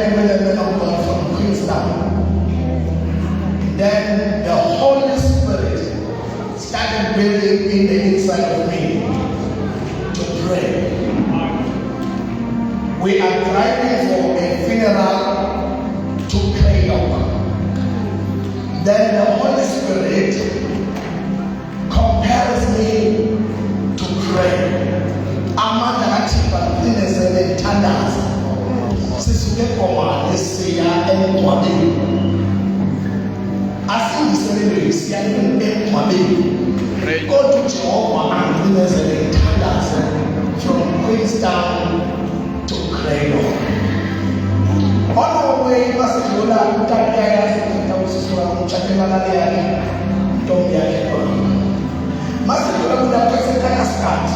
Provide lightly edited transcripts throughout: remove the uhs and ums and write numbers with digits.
praying with the men of God from Queenstown. Then the Holy Spirit started building in the inside of me to pray. We are driving for a funeral to Krakow. Then the Holy Spirit compels me to pray. Amanda Atiba Pines and Tandas. Sisuke Koma, Esia and Kwame. As you say, you see, I am Kwame. Go to Jehovah and Pines and Tandas from Queenstown to Krakow. On our way, Masakola, Takaya, Chakimanaya, Tomia. Masakola would have taken a start.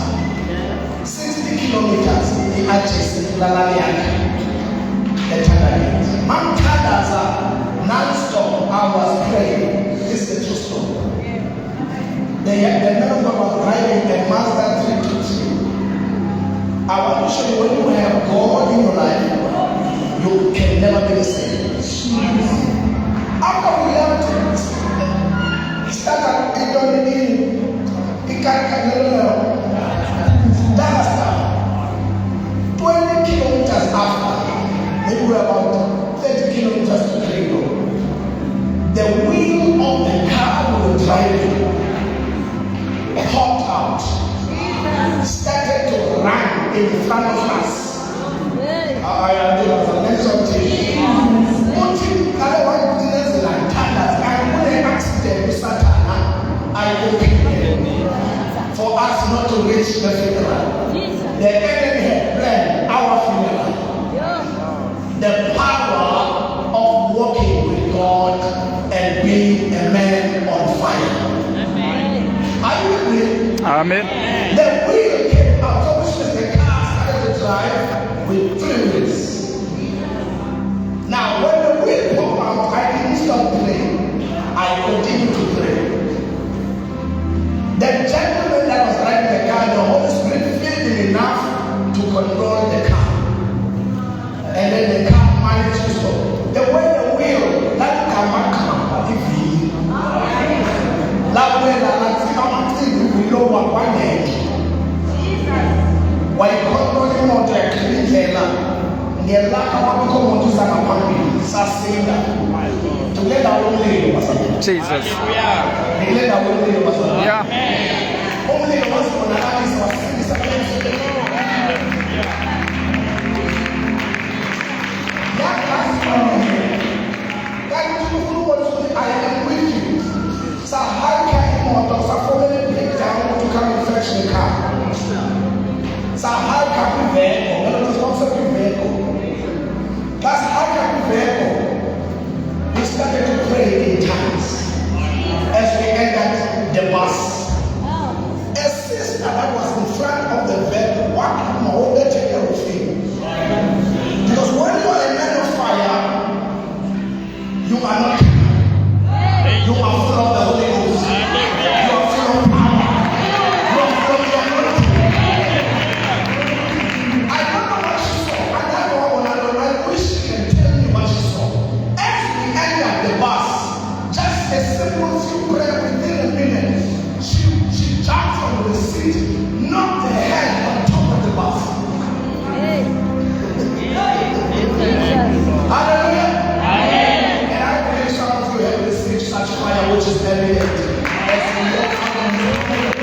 60 kilometers in Achis, Lalalian, and Tanzania. Mount Tadaza, non-stop, I was praying. This is the true story. The man of God was driving a Mazda 323. I want to show you when you have God in your life, you can never be the same. After we left, he started Dakar. 20 kilometers after, maybe we're about 30 kilometers to Krakow. The wheel of the car we were driving popped out, started to run in front of us. I was a mention to you. For us not to reach the funeral. The enemy had planned our funeral. The power of walking with God and being a man on fire. Are you with me? Amen. The wheel came out, so which means the car started to drive with 3 wheels. Now, when the wheel popped out, I didn't stop praying. I continued to pray. The gentleman that was driving the car, the Holy Spirit filled him enough to control the car. And then the car managed to stop. The way the wheel, that car might come, if he, that way, that we know what one day. Why controlling on the clean hell? The lack of what come on to some family, sustain that. Together only, Jesus. together only, Yeah. only the ones on the eyes was I am with you. So how can you want us to break down to come and fetch the car? So how can we vehicle? We're not responsible for vehicle. That's how can we vehicle? We started to pray in tongues as we entered the bus. A sister that was in front of the vehicle walked my older take care of him. Because when you are a man of fire, you are not. You are full of the Holy Ghost. You are full of power. You are full of the anointing. I don't know what she saw. I don't know what I know. I wish she can tell me what she saw. As we entered the bus, just a simple few prayer within a minute, she jumped from the seat, knocked her head on top of the bus. Hallelujah. Such fire which is evident as we look from the fire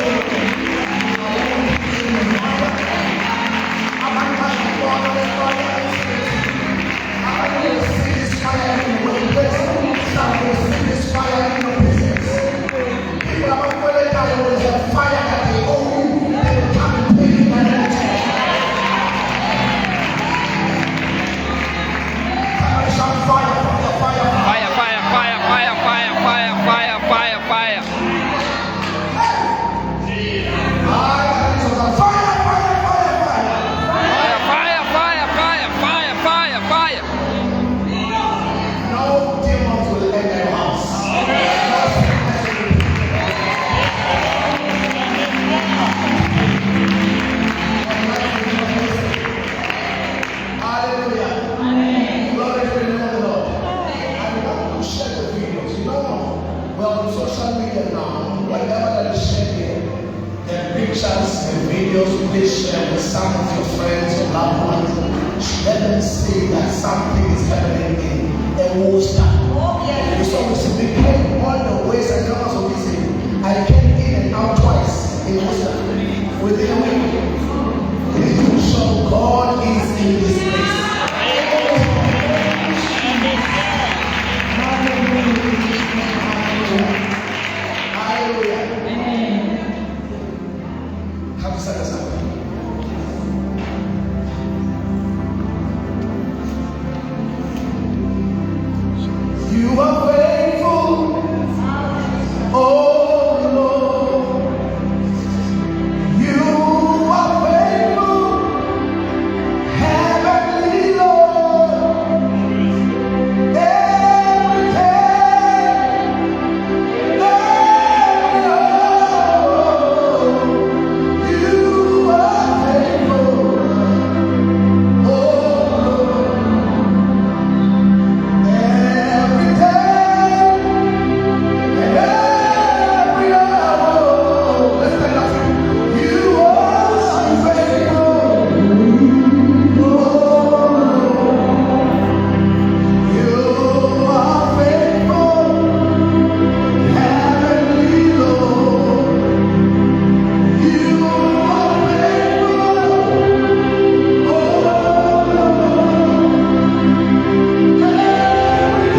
pictures and videos you can share with some of your friends or loved ones. Let them see that something is happening in a Worcester. So we came all the ways and numbers of this thing. I came in and out twice in Worcester within a week. So God is in this place. You are faithful, oh Lord. You are faithful, heavenly Lord. Every day, every hour, you are faithful, oh Lord. Every day and every hour, let's stand up. You are faithful, oh Lord. You are faithful, heavenly Lord. You are faithful, oh Lord. Every